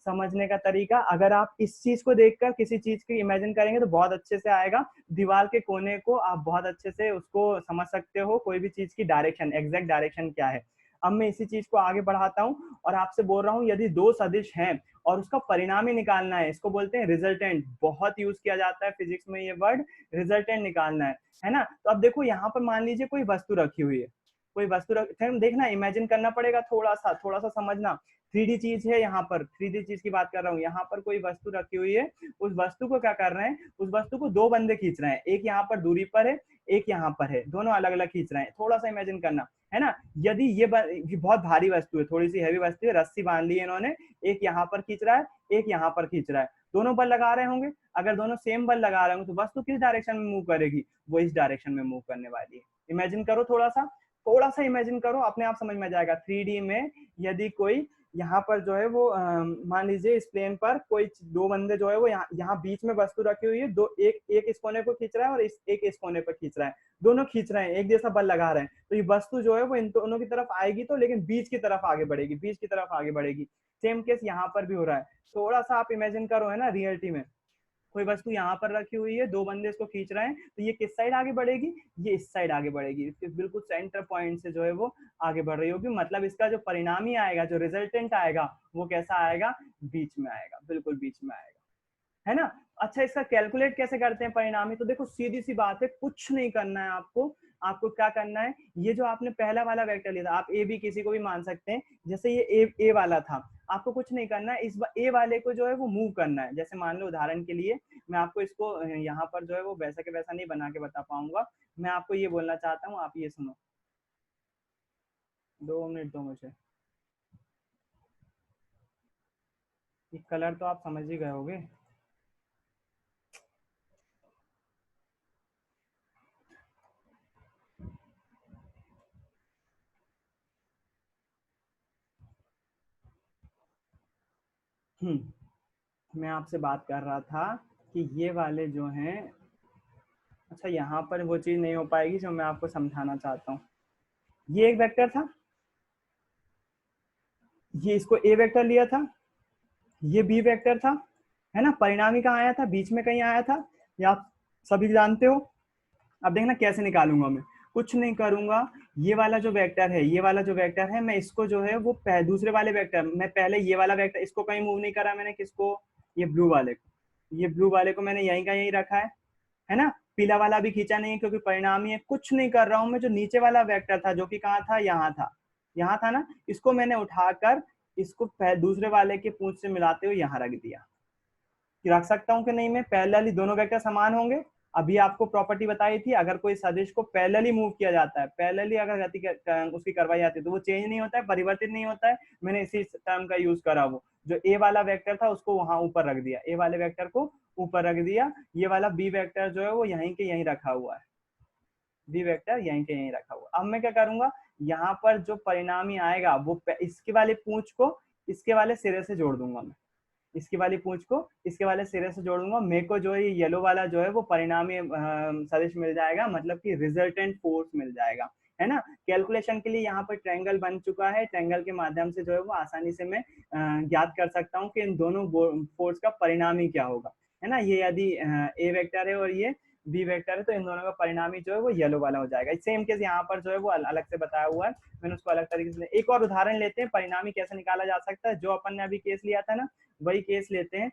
समझने का तरीका, अगर आप इस चीज को देखकर किसी चीज की इमेजिन करेंगे तो बहुत अच्छे से आएगा। दीवार के कोने को आप बहुत अच्छे से उसको समझ सकते हो, कोई भी चीज की डायरेक्शन, एग्जैक्ट डायरेक्शन क्या है। अब मैं इसी चीज को आगे बढ़ाता हूँ और आपसे बोल रहा हूँ, यदि दो सदिश हैं और उसका परिणाम ही निकालना है, इसको बोलते हैं रिजल्टेंट, बहुत यूज किया जाता है फिजिक्स में ये वर्ड, रिजल्टेंट निकालना है ना। तो अब देखो यहाँ पर मान लीजिए कोई वस्तु रखी हुई है, कोई वस्तु देखना, इमेजिन करना पड़ेगा, थोड़ा सा समझना। 3D चीज है, यहाँ पर 3D चीज की बात कर रहा हूँ, यहाँ पर कोई वस्तु रखी हुई है, उस वस्तु को क्या कर रहे हैं, उस वस्तु को दो बंदे खींच रहे हैं, एक यहाँ पर दूरी पर है, एक यहाँ पर है, दोनों अलग अलग खींच रहे हैं, थोड़ा सा इमेजिन करना है ना। यदि ये बहुत भारी वस्तु है, थोड़ी सी हैवी वस्तु है, रस्सी बांध ली है इन्होंने, एक यहाँ पर खींच रहा है, एक यहाँ पर खींच रहा है, दोनों बल लगा रहे होंगे, अगर दोनों सेम बल लगा रहे होंगे तो वस्तु किस डायरेक्शन में मूव करेगी, वो इस डायरेक्शन में मूव करने वाली है। इमेजिन करो, थोड़ा सा इमेजिन करो, अपने आप समझ में आ जाएगा। 3D में यदि कोई यहाँ पर जो है वो मान लीजिए इस प्लेन पर कोई दो बंदे जो है वो यहाँ बीच में वस्तु रखी हुई है, दो एक इस कोने को खींच रहा है और एक इस कोने पर खींच रहा है, दोनों खींच रहे हैं, एक जैसा बल लगा रहे हैं, तो ये वस्तु जो है वो इन दोनों की तरफ आएगी तो, लेकिन बीच की तरफ आगे बढ़ेगी, बीच की तरफ आगे बढ़ेगी। सेम केस यहाँ पर भी हो रहा है, थोड़ा सा आप इमेजिन करो, है ना, रियलिटी में कोई वस्तु यहाँ पर रखी हुई है, दो बंदे इसको खींच रहे हैं, तो ये किस साइड आगे बढ़ेगी, ये इस साइड आगे बढ़ेगी, इसके बिल्कुल सेंटर पॉइंट से जो है वो आगे बढ़ रही होगी, मतलब इसका जो परिणामी आएगा, जो रिजल्टेंट आएगा, वो कैसा आएगा, बीच में आएगा, बिल्कुल बीच में आएगा, है ना। अच्छा, इसका कैलकुलेट कैसे करते हैं परिणामी, तो देखो सीधी सी बात है, कुछ नहीं करना है आपको, आपको क्या करना है, ये जो आपने पहला वाला वेक्टर लिया था, आप ए बी किसी को भी मान सकते हैं, जैसे ये ए वाला था, आपको कुछ नहीं करना है, इस ए वाले को जो है वो मूव करना है। जैसे मान लो उदाहरण के लिए मैं आपको इसको यहाँ पर जो है वो वैसा के वैसा नहीं बना के बता पाऊंगा, मैं आपको ये बोलना चाहता हूँ, आप ये सुनो, 2 मिनट दो मुझे, ये कलर तो आप समझ ही गए होगे। मैं आपसे बात कर रहा था कि ये वाले जो हैं, अच्छा यहाँ पर वो चीज नहीं हो पाएगी जो मैं आपको समझाना चाहता हूँ। ये एक वेक्टर था, ये इसको ए वेक्टर लिया था, ये बी वेक्टर था, है ना, परिणामी कहाँ आया था, बीच में कहीं आया था, ये आप सभी जानते हो। अब देखना कैसे निकालूंगा मैं, कुछ नहीं करूंगा, ये वाला जो वेक्टर है, ये वाला जो वेक्टर है, मैं इसको जो है वो दूसरे वाले वेक्टर, मैं पहले ये वाला वेक्टर, इसको कहीं मूव नहीं करा मैंने, किसको, ये ब्लू वाले को, ये ब्लू वाले को मैंने यहीं का यहीं रखा है ना, पीला वाला भी खींचा नहीं है क्योंकि परिणामी है, कुछ नहीं कर रहा हूं मैं, जो नीचे वाला वेक्टर था जो कि कहाँ था, यहाँ था ना, इसको मैंने उठाकर इसको दूसरे वाले के पूंछ से मिलाते हुए यहाँ रख दिया। रख सकता हूँ कि नहीं, मैं पैरेलली दोनों वेक्टर समान होंगे। अभी आपको प्रॉपर्टी बताई थी, अगर कोई सदिश को पैरेलली मूव किया जाता है, पैरेलली अगर गति उसकी करवाई जाती है तो वो चेंज नहीं होता है, परिवर्तित नहीं होता है, मैंने इसी टर्म का यूज करा, वो जो ए वाला वेक्टर था उसको वहां ऊपर रख दिया, ए वाले वेक्टर को ऊपर रख दिया, ये वाला बी वेक्टर जो है वो यहीं के यहीं रखा हुआ है, बी वेक्टर यहीं के यहीं रखा हुआ। अब मैं क्या करूंगा, यहाँ पर जो परिणामी आएगा वो इसके वाले पूंछ को इसके वाले सिरे से जोड़ दूंगा, मैं इसकी वाली पूंछ को इसके वाले सिरे से जोड़ूंगा, मेरे को जो है ये येलो वाला जो है वो परिणामी सदिश मिल जाएगा, मतलब कि रिजल्टेंट फोर्स मिल जाएगा, है ना। कैलकुलेशन के लिए यहाँ पर ट्रायंगल बन चुका है, ट्रायंगल के माध्यम से जो है वो आसानी से मैं ज्ञात कर सकता हूँ कि इन दोनों फोर्स का परिणामी क्या होगा, है ना। ये यदि ए वेक्टर है और ये बी वेक्टर है तो इन दोनों का परिणामी जो है वो येलो वाला हो जाएगा। सेम केस यहाँ पर जो है वो अलग से बताया हुआ है, मैंने उसको अलग तरीके से। एक और उदाहरण लेते हैं, परिणामी कैसे निकाला जा सकता है, जो अपन ने अभी केस लिया था ना वही केस लेते हैं।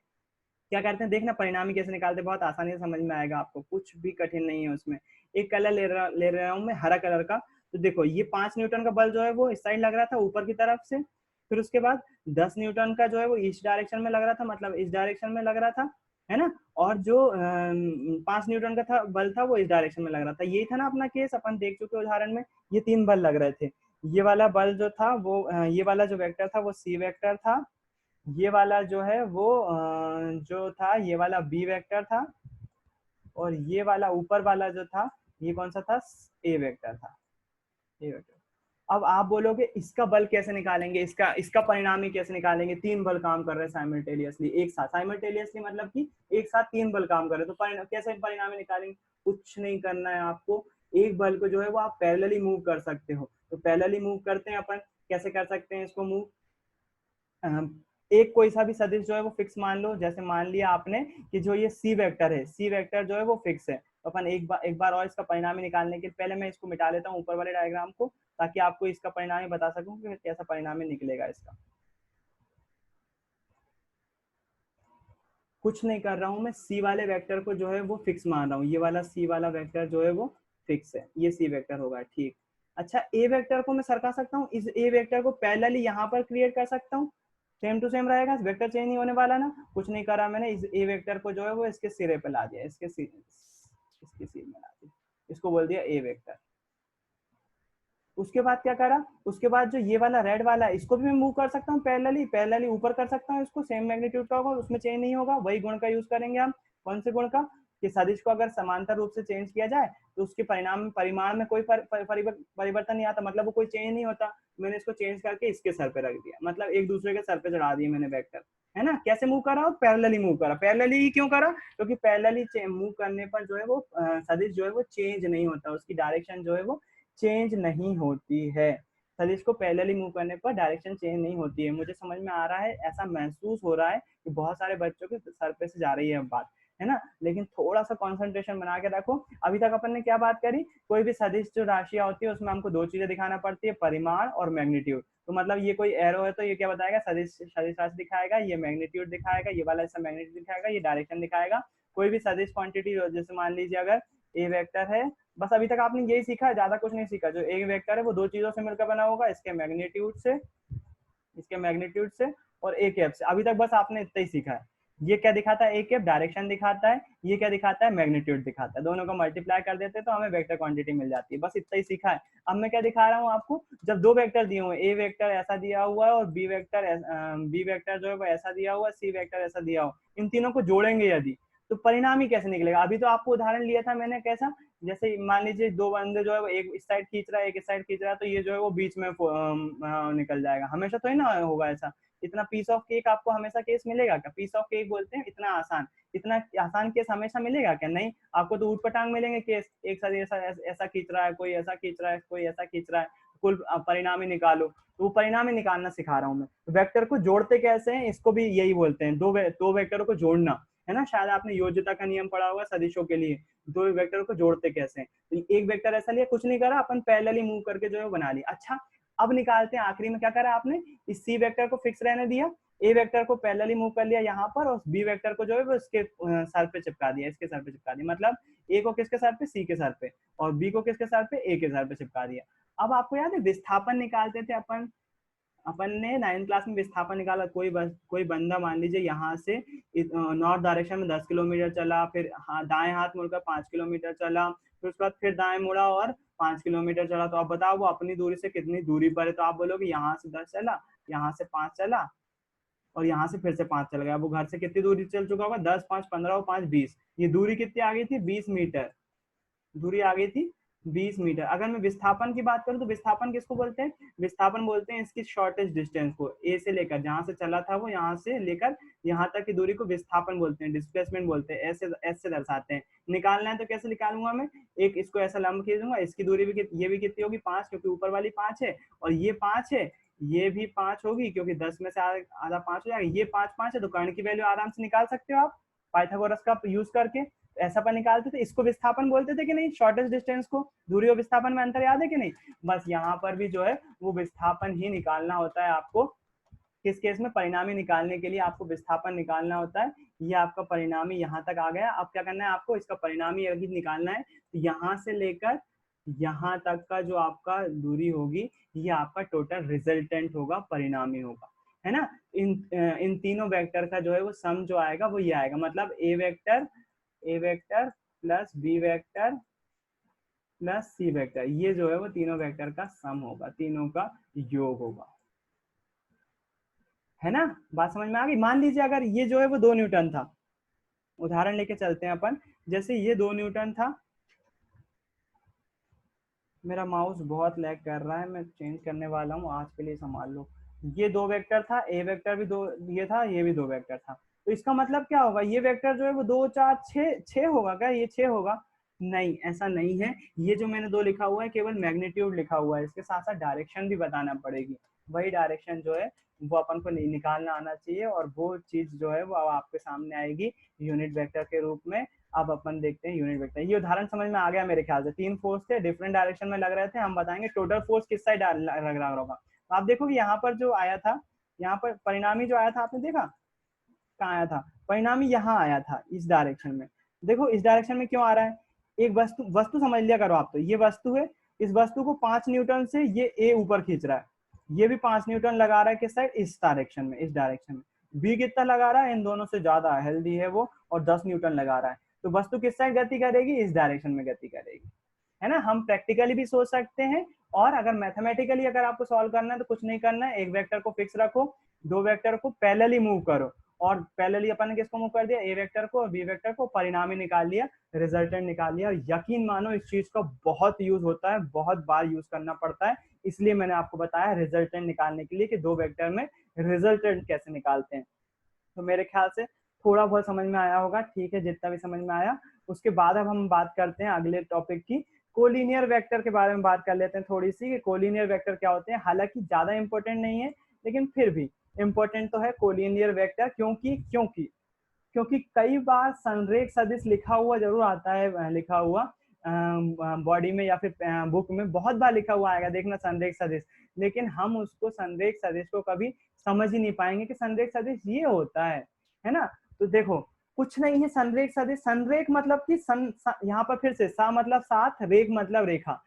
क्या करते हैं, देखना परिणामी कैसे निकालते हैं, बहुत आसानी से समझ में आएगा आपको, कुछ भी कठिन नहीं है उसमें। एक कलर ले रहा हूँ मैं, हरा कलर का, तो देखो ये 5 न्यूटन का बल जो है वो इस साइड लग रहा था ऊपर की तरफ से, फिर उसके बाद 10 न्यूटन का जो है वो इस डायरेक्शन में लग रहा था, मतलब इस डायरेक्शन में लग रहा था, है ना। और जो 5 न्यूटन का था बल था वो इस डायरेक्शन में लग रहा था, यही था ना अपना केस, अपन देख चुके उदाहरण में, ये 3 बल लग रहे थे। ये वाला बल जो था वो ये वाला जो वेक्टर था वो सी वेक्टर था, ये वाला जो है वो जो था ये वाला बी वेक्टर था, और ये वाला ऊपर वाला जो था ये कौन सा था, ए वेक्टर था, ए वेक्टर। अब आप बोलोगे इसका बल कैसे निकालेंगे, इसका इसका परिणामी कैसे निकालेंगे, 3 बल काम कर रहे हैं साइमल्टेनियसली एक साथ, साइमल्टेनियसली मतलब कि एक साथ 3 बल काम कर रहे हैं, तो कैसे परिणामी निकालेंगे, कुछ नहीं करना है आपको, एक बल को जो है वो आप पैरेलली मूव कर सकते हो, तो पैरेलली मूव करते हैं अपन, कैसे कर सकते हैं इसको मूव, एक कोई सा भी सदिश जो है वो फिक्स मान लो। जैसे मान लिया आपने कि जो ये सी वेक्टर है, सी वेक्टर जो है वो फिक्स है, तो अपन एक बार और इसका परिणामी निकालने के पहले मैं इसको मिटा लेता हूँ ऊपर वाले डायग्राम को, ताकि आपको इसका परिणामी बता सकूं कि कैसा परिणामी निकलेगा इसका। कुछ नहीं कर रहा हूं मैं, सी वाले वेक्टर को जो है वो फिक्स मान रहा हूँ, ये वाला सी वाला वेक्टर जो है वो फिक्स है, ये सी वेक्टर होगा, ठीक। अच्छा, ए वेक्टर को मैं सरका सकता हूँ, इस ए वेक्टर को पैरेलली यहाँ पर क्रिएट कर सकता हूँ, सेम टू सेम रहेगा, वेक्टर चेंज नहीं होने वाला ना। कुछ नहीं करा मैंने, इस ए वेक्टर को जो है वो इसके सिरे पे ला दिया, इसके सिरे में ला दिया, इसको बोल दिया ए वेक्टर। उसके बाद क्या करा, उसके बाद जो ये वाला रेड वाला है इसको भी मैं मूव कर सकता हूँ पैरेलली ऊपर कर सकता हूँ, इसको सेम मैग्नीट्यूड का होगा, उसमें चेंज नहीं होगा। वही गुण का यूज करेंगे हम, कौन से गुण का, कि सदिश को अगर समांतर रूप से चेंज किया जाए तो उसके परिमाण में कोई परिवर्तन नहीं आता, मतलब वो कोई चेंज नहीं होता। मैंने इसको चेंज करके इसके सर पे रख दिया, मतलब एक दूसरे के सर पे चढ़ा दिए मैंने वेक्टर, है ना। कैसे मूव करा, पैरेलली मूव करा। पैरेलली ही क्यों करा, क्योंकि पैरेलली मूव करने पर जो है वो सदिश जो है वो चेंज नहीं होता, उसकी डायरेक्शन जो है वो चेंज नहीं होती है। सदिश को पैरेलली मूव करने पर डायरेक्शन चेंज नहीं होती है। मुझे समझ में आ रहा है, ऐसा महसूस हो रहा है कि बहुत सारे बच्चों के सर पे से जा रही है बात, है ना, लेकिन थोड़ा सा कंसंट्रेशन बना के रखो। अभी तक अपन ने क्या बात करी, कोई भी सदिश जो राशियां होती है उसमें हमको दो चीजें दिखाना पड़ती है, परिमाण और मैग्नीट्यूड। तो मतलब ये कोई एरो है तो ये क्या बताएगा, सदिश सदिश राशि दिखाएगा, ये मैग्नीट्यूड दिखाएगा, ये वाला ऐसा मैग्नीट्यूड दिखाएगा, ये डायरेक्शन दिखाएगा। कोई भी सदिश क्वांटिटी जैसे मान लीजिए अगर ए वेक्टर है, बस अभी तक आपने यही सीखा है, ज्यादा कुछ नहीं सीखा। जो एक वेक्टर है वो दो चीजों से मिलकर बना होगा, इसके मैग्नीट्यूड से और ए कैप से। अभी तक बस आपने इतना ही सीखा है। ये क्या दिखाता है, ए कैप डायरेक्शन दिखाता है, ये क्या दिखाता है, मैग्नीट्यूड दिखाता है। दोनों को मल्टीप्लाई कर देते हैं तो हमें वेक्टर क्वांटिटी मिल जाती है, बस इतना ही सीखा है। अब मैं क्या दिखा रहा हूँ आपको, जब दो वेक्टर दिए हुए, ए वेक्टर ऐसा दिया हुआ है और बी वेक्टर जो है वो ऐसा दिया हुआ है, सी वेक्टर ऐसा दिया हुआ, इन तीनों को जोड़ेंगे यदि, तो परिणामी कैसे निकलेगा। अभी तो आपको उदाहरण लिया था मैंने, कैसा, जैसे मान लीजिए दो बंदे जो है वो एक इस साइड खींच रहा है, एक इस साइड खींच रहा है, तो ये जो है वो बीच में निकल जाएगा। हमेशा तो ही ना होगा ऐसा, इतना पीस ऑफ केक आपको हमेशा केस मिलेगा क्या, पीस ऑफ केक बोलते हैं, इतना आसान केस हमेशा मिलेगा क्या, नहीं। आपको तो ऊट पटांग मिलेंगे केस, एक साथ ऐसा ऐसा खींच रहा है, कोई ऐसा खींच रहा है, कोई ऐसा खींच रहा है, कुल परिणामी निकालो। तो वो परिणामी निकालना सिखा रहा हूँ मैं। वेक्टर को जोड़ते कैसे हैं, इसको भी यही बोलते हैं, दो वेक्टरों को जोड़ना, है ना। शायद आपने योज्यता का नियम पढ़ा होगा सदिशों के लिए, दो वेक्टर को जोड़ते कैसे हैं। तो एक वेक्टर ऐसा लिया, कुछ नहीं करा, अपन पैरेलली मूव करके जो है बना लिया। अच्छा, अब निकालते हैं, आखिरी में क्या करा आपने, इस सी वेक्टर को फिक्स रहने दिया, ए वेक्टर को पैरेलली मूव कर लिया यहाँ पर, और बी वेक्टर को जो है वो इसके सर पे चिपका दिया, इसके सर पे चिपका दिया, मतलब ए को किसके सर पे, सी के सर पे, और बी को किसके सर पे, ए के सर पे चिपका दिया। अब आपको याद है विस्थापन निकालते थे अपन ने 9th क्लास में विस्थापन निकाला। कोई बंदा मान लीजिए यहाँ से नॉर्थ डायरेक्शन में 10 किलोमीटर चला, फिर दाएं हाथ मुड़कर 5 किलोमीटर चला, फिर उसके बाद फिर दाएं मुड़ा और 5 किलोमीटर चला। तो अब बताओ वो अपनी दूरी से कितनी दूरी पर है, तो आप बोलोगे यहाँ से 10 चला, यहाँ से 5 चला, और यहाँ से फिर से 5 चल गया। वो घर से कितनी दूरी चल चुका होगा, 10 5 15 और 5 20, ये दूरी कितनी आ गई थी, 20 मीटर दूरी आ गई थी, 20 मीटर। अगर मैं विस्थापन की बात करूं तो विस्थापन किसको बोलते हैं, विस्थापन बोलते हैं इसकी शॉर्टेज डिस्टेंस को, ए से लेकर जहां से चला था वो, यहाँ से लेकर यहाँ तक की दूरी को विस्थापन बोलते हैं, डिस्प्लेसमेंट बोलते हैं, ऐसे दर्शाते हैं। निकालना है तो कैसे निकालूंगा मैं, एक इसको ऐसा लंब खींचूंगा, इसकी दूरी भी ये भी कितनी होगी, 5, क्योंकि ऊपर वाली 5 है, और ये 5 है, ये भी 5 होगी, क्योंकि 10 में से आधा 5 हो जाएगा, ये 5 है, तो कर्ण की वैल्यू आराम से निकाल सकते हो आप पाइथागोरस का यूज करके। ऐसा पर निकालते थे, इसको विस्थापन बोलते थे कि नहीं, शॉर्टेज डिस्टेंस को। दूरी और विस्थापन में अंतर याद है कि नहीं। बस यहाँ पर भी जो है वो विस्थापन ही निकालना होता है आपको। किस केस में, परिणामी निकालने के लिए आपको विस्थापन निकालना होता है। ये आपका परिणामी यहाँ तक आ गया। अब क्या करना है आपको, इसका परिणामी अभी निकालना है। यहाँ से लेकर यहाँ तक का जो आपका दूरी होगी, ये आपका टोटल रिजल्टेंट होगा, परिणामी होगा, है ना। इन तीनों वेक्टर का जो है वो सम जो आएगा वो ये आएगा, मतलब A vector plus B vector plus C vector, ये जो है वो तीनों वेक्टर का सम होगा, तीनों का योग होगा, है ना। बात समझ में आ गई। मान लीजिए अगर ये जो है वो 2 न्यूटन था, उदाहरण लेके चलते हैं अपन, जैसे ये 2 न्यूटन था। मेरा माउस बहुत लैग कर रहा है, मैं चेंज करने वाला हूँ, आज के लिए संभाल लो। ये 2 वेक्टर था, ए वेक्टर भी 2 ये था, ये भी 2 वेक्टर था। तो इसका मतलब क्या होगा, ये वेक्टर जो है वो 2 4 6 होगा क्या, ये 6 होगा, नहीं ऐसा नहीं है। ये जो मैंने 2 लिखा हुआ है केवल मैग्नीट्यूड लिखा हुआ है, इसके साथ साथ डायरेक्शन भी बताना पड़ेगी। वही डायरेक्शन जो है वो अपन को निकालना आना चाहिए, और वो चीज जो है वो अब आपके सामने आएगी यूनिट वेक्टर के रूप में। अब अपन देखते हैं यूनिट वेक्टर। ये उदाहरण समझ में आ गया मेरे ख्याल से। 3 फोर्स थे, डिफरेंट डायरेक्शन में लग रहे थे, हम बताएंगे टोटल फोर्स किस साइड लग रहा होगा। तो आप देखो कि यहाँ पर जो आया था, यहाँ पर परिणामी जो आया था, आपने देखा कहाँ आया था? परिणामी यहाँ आया था, इस डायरेक्शन में। देखो इस डायरेक्शन में क्यों आ रहा है? एक वस्तु वस्तु समझ लिया करो आप। तो ये वस्तु है, इस वस्तु को 5 न्यूटन से ये ए ऊपर खींच रहा है, ये भी 5 न्यूटन लगा रहा है किस साइड? इस डायरेक्शन में, इस डायरेक्शन में। बी कितना लगा रहा है? इन दोनों से ज्यादा हेल्दी है वो, और 10 न्यूटन लगा रहा है। तो वस्तु किस साइड गति करेगी? इस डायरेक्शन में गति करेगी, है ना। हम प्रैक्टिकली भी सोच सकते हैं, और अगर मैथमेटिकली अगर आपको सॉल्व करना है तो कुछ नहीं करना है, एक वेक्टर को फिक्स रखो, दो वेक्टर को पैरेलली मूव करो, और पैरेलली अपन ने किसको मूव कर दिया? ए वेक्टर को और बी वेक्टर को, परिणामी निकाल लिया, रिजल्टेंट निकाल लिया। यकीन मानो इस चीज का बहुत यूज होता है, बहुत बार यूज करना पड़ता है, इसलिए मैंने आपको बताया रिजल्टेंट निकालने के लिए कि दो वेक्टर में रिजल्टेंट कैसे निकालते हैं। तो मेरे ख्याल से थोड़ा बहुत समझ में आया होगा, ठीक है, जितना भी समझ में आया। उसके बाद अब हम बात करते हैं अगले टॉपिक की, कोलिनियर वेक्टर के बारे में बात कर लेते हैं थोड़ी सी, कि कोलिनियर वेक्टर क्या होते हैं। हालांकि ज्यादा इंपॉर्टेंट नहीं है, लेकिन फिर भी इंपॉर्टेंट तो है कोलिनियर वेक्टर। क्योंकि क्योंकि क्योंकि कई बार संरेख सदिश लिखा हुआ जरूर आता है, लिखा हुआ बॉडी में या फिर बुक में बहुत बार लिखा हुआ आएगा, देखना संरेख सदिश। लेकिन हम उसको संरेख सदिश को कभी समझ ही नहीं पाएंगे कि संरेख सदिश ये होता है ना। तो देखो कुछ नहीं है संरेख सदिश। संरेख मतलब कि यहाँ पर फिर से सा मतलब साथ, रेख मतलब रेखा,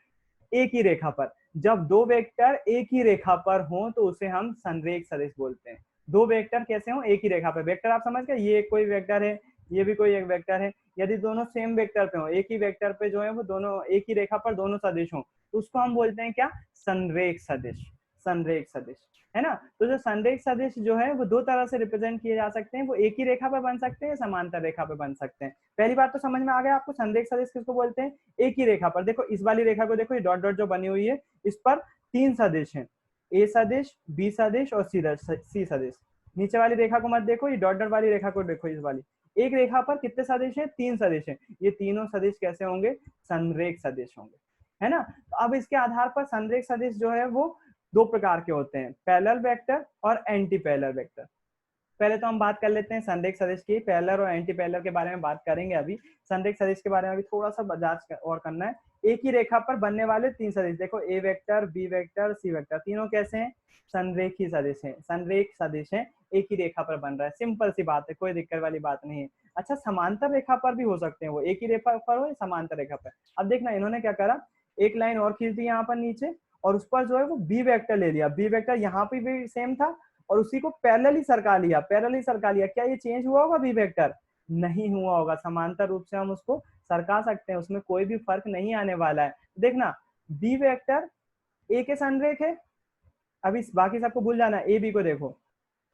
एक ही रेखा पर। जब दो वेक्टर एक ही रेखा पर हो तो उसे हम संरेख सदिश बोलते हैं। दो वेक्टर कैसे हो? एक ही रेखा पर। वेक्टर आप समझ गए, ये कोई वेक्टर है, ये भी कोई एक वेक्टर है। यदि दोनों सेम वेक्टर पे हो, एक ही वेक्टर पे जो है वो दोनों एक ही रेखा पर दोनों सदिश हो, तो उसको हम बोलते हैं क्या? संरेख सदिश। संरेख सदिश, है ना। तो जो संरेख सदिश जो है वो दो तरह से रिप्रेजेंट किए जा सकते हैं। वो एक ही रेखा पर बन सकते हैं, समांतर रेखा पर बन सकते हैं। पहली बात तो समझ में आ गया आपको, संरेख सदिश किसको बोलते हैं? एक ही रेखा पर। देखो इस वाली रेखा को देखो, ये डॉट डॉट जो बनी हुई है, इस पर 3 सदिश हैं, ए सदिश, बी सदिश और सी सदिश। नीचे वाली रेखा को मत देखो, ये डॉट डॉट वाली रेखा को देखो, इस वाली। एक रेखा पर कितने सदिश हैं? 3 सदिश हैं। ये तीनों सदिश कैसे होंगे? संरेख सदिश होंगे, है ना। तो अब इसके आधार पर संरेख सदिश जो है वो दो प्रकार के होते हैं, पैरेलल वेक्टर और एंटी पैरेलल वेक्टर। पहले तो हम बात कर लेते हैं संरेख सदिश की, पैरेलल और एंटी पैरेलल के बारे में बात करेंगे अभी। संरेख सदिश के बारे में अभी थोड़ा सा जांच और करना है। एक ही रेखा पर बनने वाले 3 सदिश, देखो ए vector, B vector, C vector, तीनों कैसे हैं? संरेखी सदिश हैं, संरेख सदिश हैं, एक ही रेखा पर बन रहा है। सिंपल सी बात है, कोई दिक्कत वाली बात नहीं है। अच्छा, समांतर रेखा पर भी हो सकते हैं, वो एक ही रेखा पर हो या समांतर रेखा पर। अब देखना इन्होंने क्या करा, एक लाइन और खींच दी यहाँ पर नीचे, और उस पर जो है वो बी वेक्टर ले लिया। बी वेक्टर यहाँ पे भी सेम था, और उसी को पैरेलली सरका लिया, पैरेलली सरका लिया। क्या ये चेंज हुआ होगा? बी वेक्टर नहीं हुआ होगा। समांतर रूप से हम उसको सरका सकते हैं, उसमें कोई भी फर्क नहीं आने वाला है। देखना बी वेक्टर ए के संरेख है, अभी बाकी सबको भूल जाना, ए बी को देखो।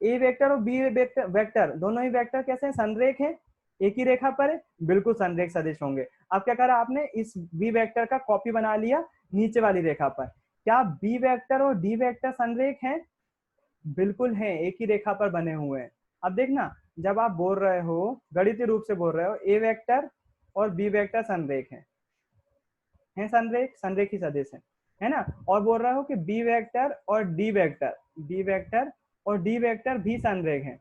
ए वेक्टर और बी वेक्टर दोनों ही वेक्टर कैसे हैं? संरेख है, एक ही रेखा पर है, बिल्कुल संरेख सदिश होंगे। अब क्या करा आपने? इस बी वेक्टर का कॉपी बना लिया नीचे वाली रेखा पर। क्या बी वेक्टर और डी वेक्टर संरेख हैं? बिल्कुल है, एक ही रेखा पर बने हुए हैं। अब देखना, जब आप बोल रहे हो, गणितीय रूप से बोल रहे हो, ए वेक्टर और बी वेक्टर संरेख है संरेख, संरेखी सदिश है ना। और बोल रहे हो कि बी वेक्टर और डी वेक्टर, बी वेक्टर और डी वेक्टर भी संरेख है।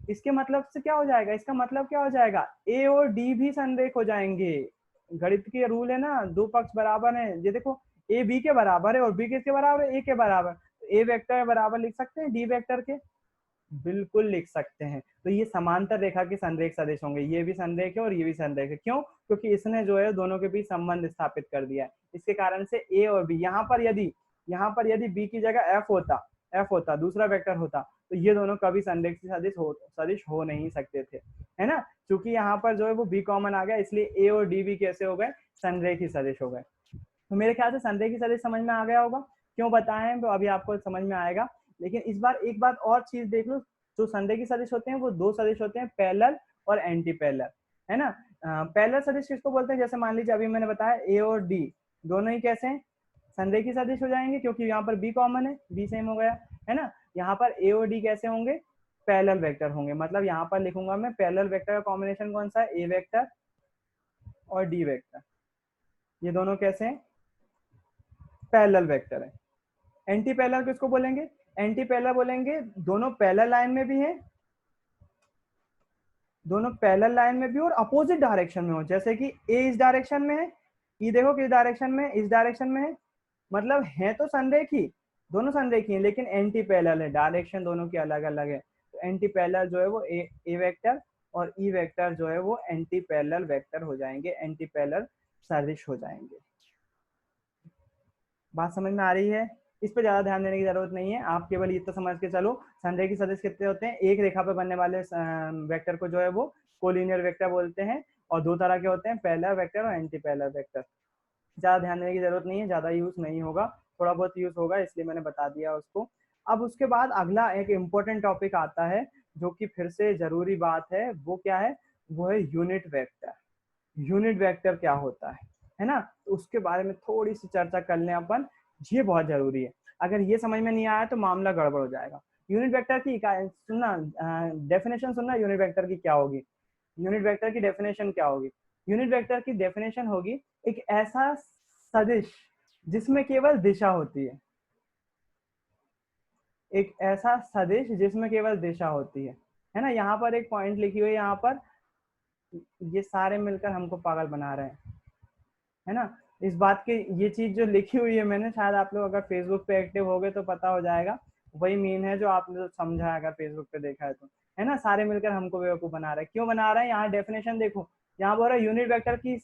इसके मतलब से क्या हो जाएगा? इसका मतलब क्या हो जाएगा? ए और डी भी संरेख हो जाएंगे। गणित के रूल है ना, दो पक्ष बराबर हैं। ये देखो, ए बी के बराबर है और बी किसके बराबर है? ए के बराबर। ए वेक्टर बराबर लिख सकते हैं डी वेक्टर के, बिल्कुल लिख सकते हैं। तो ये समांतर रेखा के संरेख सदिश होंगे। ये भी संरेख है और ये भी संरेख है। क्यों? क्योंकि इसने जो है दोनों के बीच संबंध स्थापित कर दिया है। इसके कारण से ए और बी, यहाँ पर यदि बी की जगह एफ होता, दूसरा वेक्टर होता, तो ये दोनों कभी संरेख सदिश हो नहीं सकते थे, है ना। क्योंकि यहाँ पर जो है वो बी कॉमन आ गया, इसलिए ए और डी भी कैसे हो गए? संरेखी सदिश हो गए। तो मेरे ख्याल से संरेखी सदिश समझ में आ गया होगा। क्यों बताएं तो अभी आपको समझ में आएगा। लेकिन इस बार एक बात और चीज देख लो, जो संरेखी सदिश होते हैं वो दो सदिश होते हैं, पैरेलल और एंटी पैरेलल, है ना। पैरेलल सदिश किसको बोलते हैं? जैसे मान लीजिए अभी मैंने बताया ए और डी दोनों ही कैसे हैं? संरेखी सदिश हो जाएंगे, क्योंकि यहाँ पर बी कॉमन है, बी सेम हो गया, है ना। यहाँ पर ए और डी कैसे होंगे? पैरेलल वेक्टर होंगे। मतलब यहाँ पर लिखूंगा मैं पैरेलल वेक्टर का कॉम्बिनेशन कौन सा है? ए वेक्टर और डी वेक्टर, ये दोनों कैसे हैं? पैरेलल वेक्टर है। एंटी पैरेलल किसको बोलेंगे? एंटी पैरेलल बोलेंगे दोनों पैरेलल लाइन में भी है, दोनों पैरेलल लाइन में भी और अपोजिट डायरेक्शन में हो, जैसे कि ए इस डायरेक्शन में है, ई देखो किस डायरेक्शन में, इस डायरेक्शन में है, मतलब है तो संरेखी, दोनों संरेखी हैं, लेकिन एंटी पैरेलल है, डायरेक्शन दोनों की अलग अलग है। तो एंटी पैरेलल जो है वो ए वेक्टर और ई वेक्टर जो है वो एंटी पैरेलल वेक्टर हो जाएंगे, एंटी पैरेलल सदिश हो जाएंगे। बात समझ में आ रही है? इस पर ज्यादा ध्यान देने की जरूरत नहीं है, आप केवल इतना समझ के चलो संरेखी सदिश कितने होते हैं, एक रेखा पे बनने वाले वेक्टर को जो है वो कोलिनियर वेक्टर बोलते हैं, और दो तरह के होते हैं, पैरेलल वेक्टर और एंटी पैरेलल वेक्टर। ज्यादा ध्यान देने की जरूरत नहीं है, ज्यादा यूज नहीं होगा, थोड़ा बहुत यूज होगा इसलिए मैंने बता दिया उसको। अब उसके बाद अगला एक इम्पोर्टेंट टॉपिक आता है जो कि फिर से जरूरी बात है, वो क्या है, वो है यूनिट वेक्टर। यूनिट वेक्टर क्या होता है ना, तो उसके बारे में थोड़ी सी चर्चा कर लें अपन, ये बहुत जरूरी है, अगर ये समझ में नहीं आया तो मामला गड़बड़ हो जाएगा। यूनिट वेक्टर की इकाई सुनना, डेफिनेशन सुनना यूनिट वेक्टर की क्या होगी, यूनिट वेक्टर की डेफिनेशन क्या होगी। यूनिट वेक्टर की डेफिनेशन होगी एक ऐसा सदिश जिसमें केवल दिशा होती एक ऐसा सदिश जिसमें केवल दिशा होती है ना। यहाँ पर एक पॉइंट लिखी हुई है, यहाँ पर ये सारे मिलकर हमको पागल बना रहे हैं, है ना। इस बात की ये चीज जो लिखी हुई है मैंने, शायद आप लोग अगर फेसबुक पे एक्टिव हो गए तो पता हो जाएगा, वही मीन है जो आपने समझा है अगर फेसबुक पे देखा है तो, है ना। सारे मिलकर हमको बेवकूफ बना रहे हैं, क्यों बना रहे हैं, यहाँ डेफिनेशन देखो, यहाँ बोल रहा है यूनिट वेक्टर की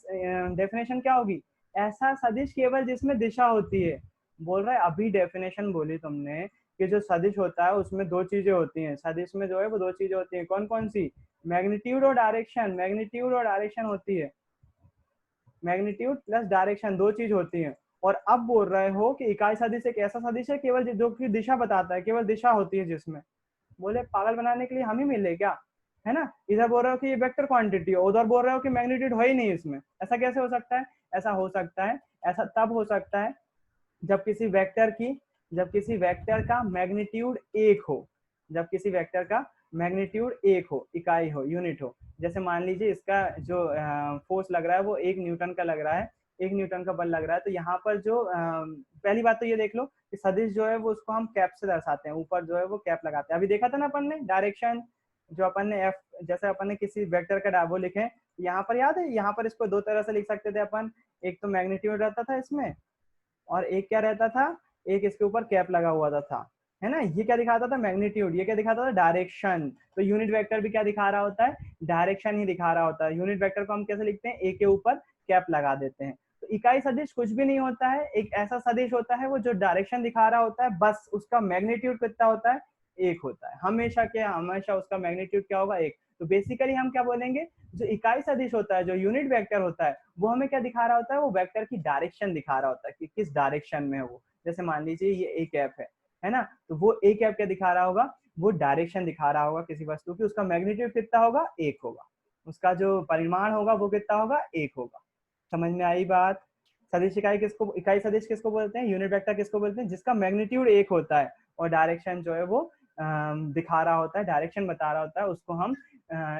डेफिनेशन क्या होगी, ऐसा सदिश केवल जिसमें दिशा होती है। बोल रहा है अभी डेफिनेशन बोली तुमने कि जो सदिश होता है उसमें दो चीजें होती हैं, सदिश में जो है वो दो चीजें होती हैं, कौन कौन सी, मैग्नीट्यूड और डायरेक्शन, मैग्नीट्यूड और डायरेक्शन होती है, मैग्नीट्यूड प्लस डायरेक्शन दो चीज होती हैं। और अब बोल रहे हो कि इकाई सदिश एक ऐसा सदिश है केवल जो कि दिशा बताता है, केवल दिशा होती है जिसमें, बोले पागल बनाने के लिए हम ही मिले क्या, है ना। इधर बोल रहे हो कि ये वेक्टर क्वांटिटी है, उधर बोल रहे हो कि मैग्नीट्यूड हो ही नहीं इसमें, ऐसा कैसे हो सकता है। ऐसा हो सकता है, ऐसा तब हो सकता है जब किसी वेक्टर की, जब किसी वेक्टर का मैग्नीट्यूड एक हो, जब किसी वेक्टर का मैग्नीट्यूड एक हो, इकाई हो, यूनिट हो। जैसे मान लीजिए इसका जो फोर्स लग रहा है वो 1 न्यूटन का लग रहा है, 1 न्यूटन का बल लग रहा है, तो यहाँ पर जो पहली बात तो ये देख लो कि सदिश जो है वो उसको हम कैप से दर्शाते हैं, ऊपर जो है वो कैप लगाते हैं। अभी देखा था ना अपन ने डायरेक्शन, जो अपन ने एफ, जैसे अपन ने किसी वेक्टर का वो लिखे, यहाँ पर याद है, यहाँ पर इसको दो तरह से लिख सकते थे अपन, एक तो मैग्नीट्यूड रहता था इसमें, और एक क्या रहता था, एक इसके ऊपर कैप लगा हुआ था, है ना। ये क्या दिखाता था, मैग्नीट्यूड, ये क्या दिखाता था, डायरेक्शन। तो यूनिट वेक्टर भी क्या दिखा रहा होता है, डायरेक्शन ही दिखा रहा होता है। यूनिट वेक्टर को हम कैसे लिखते हैं, ए के ऊपर कैप लगा देते हैं। तो इकाई सदिश कुछ भी नहीं होता है, एक ऐसा सदिश होता है वो जो डायरेक्शन दिखा रहा होता है, बस उसका मैग्नीट्यूड कितना होता है, एक होता है, हमेशा के हमेशा उसका मैग्नीट्यूड क्या होगा, एक। तो बेसिकली हम क्या बोलेंगे, जो इकाई सदिश होता है, जो यूनिट वेक्टर होता है, वो हमें क्या दिखा रहा होता है, वो वेक्टर की डायरेक्शन दिखा रहा होता है कि किस डायरेक्शन में है वो। जैसे मान लीजिए ये ए कैप है ना, तो वो ए कैप क्या दिखा रहा होगा, वो डायरेक्शन दिखा रहा होगा किसी वस्तु की, उसका मैग्नीट्यूड कितना होगा, एक होगा, उसका जो परिमाण होगा वो कितना होगा, एक होगा। समझ में आई बात। सदिश इकाई किसको, इकाई सदिश किसको बोलते हैं, यूनिट वेक्टर किसको बोलते हैं, जिसका मैग्नीट्यूड एक होता है और डायरेक्शन जो है वो दिखा रहा होता है, डायरेक्शन बता रहा होता है, उसको हम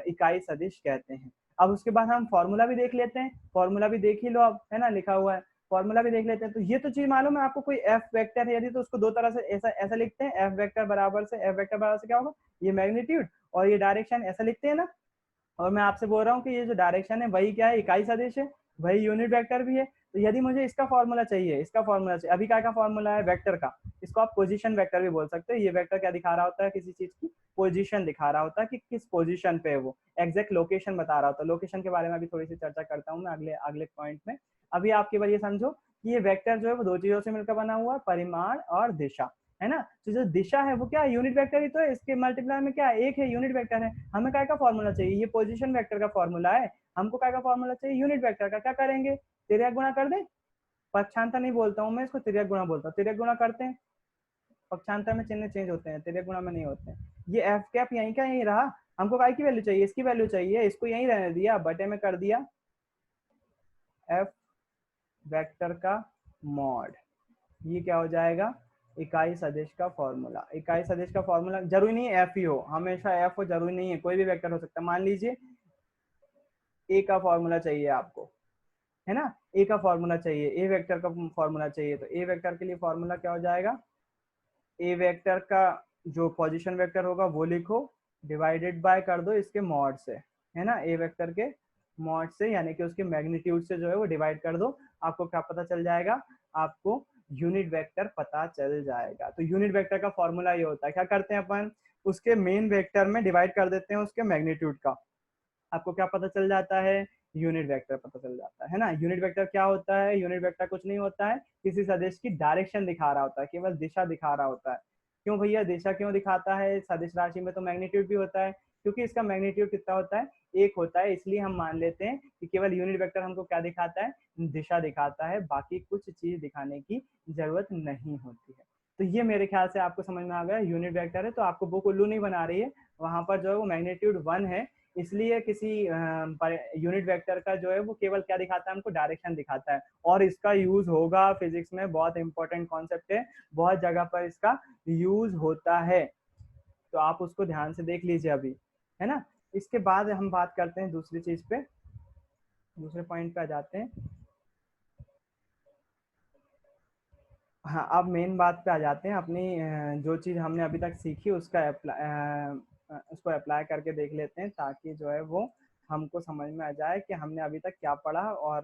इकाई सदिश कहते हैं। अब उसके बाद हम फॉर्मूला भी देख लेते हैं, फॉर्मूला भी देख ही लो अब, है ना, लिखा हुआ है, फॉर्मूला भी देख लेते हैं। तो ये तो चीज मालूम है आपको, कोई एफ वेक्टर है यदि तो उसको दो तरह से ऐसा ऐसा लिखते हैं, एफ वेक्टर बराबर से, एफ वेक्टर बराबर से क्या होगा, ये मैग्नीट्यूड और ये डायरेक्शन, ऐसा लिखते हैं ना। और मैं आपसे बोल रहा हूँ कि ये जो डायरेक्शन है वही क्या है, इकाई सदिश है, वही यूनिट वेक्टर भी है। तो यदि मुझे इसका फॉर्मूला चाहिए, इसका फॉर्मूला चाहिए, अभी क्या का फॉर्मूला है, वेक्टर का, इसको आप पोजीशन वेक्टर भी बोल सकते हो। ये वेक्टर क्या दिखा रहा होता है, किसी चीज की पोजीशन दिखा रहा होता है कि किस पोजीशन पे है वो, एग्जैक्ट लोकेशन बता रहा होता है। लोकेशन के बारे में अभी थोड़ी सी चर्चा करता हूँ मैं अगले अगले पॉइंट में। अभी आप केवल ये समझो कि ये वेक्टर जो है वो दो चीजों से मिलकर बना हुआ है, परिमाण और दिशा, है ना। तो जो दिशा है वो क्या है, यूनिट वेक्टर ही तो है, इसके मल्टीप्लाई में क्या है, एक है, यूनिट वेक्टर है। हमें क्या का फॉर्मूला चाहिए, ये पोजीशन वेक्टर का फॉर्मूला है, हमको क्या का फॉर्मूला चाहिए, यूनिट वेक्टर का। क्या करेंगे, तिर्यक गुणा कर दे, पक्षांतर नहीं बोलता हूँ मैं इसको, तिर्यक गुणा बोलता हूँ, तिर्यक गुणा करते हैं, पक्षांतर में चिन्ह चेंज होते हैं, तिर्यक गुणा में नहीं होते हैं। ये एफ कैप यहीं का यहीं रहा, हमको काय की वैल्यू चाहिए, इसकी वैल्यू चाहिए, इसको यहीं रहने दिया, बटे में कर दिया एफ वेक्टर का मॉड, ये क्या हो जाएगा, इकाई सदिश का फॉर्मूला। इकाई सदिश का फॉर्मूला जरूरी नहीं है एफ ही हो, हमेशा एफ हो जरूरी नहीं है, कोई भी वेक्टर हो सकता है। मान लीजिए ए का फॉर्मूला चाहिए आपको, है ना, ए का फॉर्मूला चाहिए, ए वेक्टर का फॉर्मूला चाहिए, तो ए वेक्टर के लिए फॉर्मूला क्या हो जाएगा, ए वेक्टर का जो पोजीशन वेक्टर होगा वो लिखो, डिवाइडेड बाय कर दो इसके मॉड से, है ना, ए वेक्टर के मॉड से, यानी कि उसके मैग्नीट्यूड से जो है वो डिवाइड कर दो। आपको क्या पता चल जाएगा, आपको यूनिट वेक्टर पता चल जाएगा। तो यूनिट वेक्टर का फॉर्मूला ये होता है, क्या करते हैं अपन, उसके मेन वेक्टर में डिवाइड कर देते हैं उसके मैग्नीट्यूड का, आपको क्या पता चल जाता है, यूनिट वेक्टर पता चल जाता है ना। यूनिट वेक्टर क्या होता है, यूनिट वेक्टर कुछ नहीं होता है, किसी सदिश की डायरेक्शन दिखा रहा होता है, केवल दिशा दिखा रहा होता है। क्यों भैया दिशा क्यों दिखाता है, सदिश राशि में तो मैग्नीट्यूड भी होता है, क्योंकि इसका मैग्नीट्यूड कितना होता है, एक होता है, इसलिए हम मान लेते हैं कि केवल यूनिट वेक्टर हमको क्या दिखाता है, दिशा दिखाता है, बाकी कुछ चीज दिखाने की जरूरत नहीं होती है। तो ये मेरे ख्याल से आपको समझ में आ गया, यूनिट वेक्टर है तो आपको बुक उल्लू नहीं बना रही है, वहां पर जो है वो मैग्नीट्यूड 1 है, इसलिए किसी यूनिट वेक्टर का जो है वो केवल क्या दिखाता है, हमको डायरेक्शन दिखाता है। और इसका यूज होगा फिजिक्स में, बहुत इंपॉर्टेंट कॉन्सेप्ट है, बहुत जगह पर इसका यूज होता है, तो आप उसको ध्यान से देख लीजिए अभी, है ना। इसके बाद हम बात करते हैं दूसरी चीज पे, दूसरे पॉइंट पे आ जाते हैं। हाँ, अब मेन बात पे आ जाते हैं, अपनी जो चीज हमने अभी तक सीखी उसका उसको अप्लाई करके देख लेते हैं, ताकि जो है वो हमको समझ में आ जाए कि हमने अभी तक क्या पढ़ा और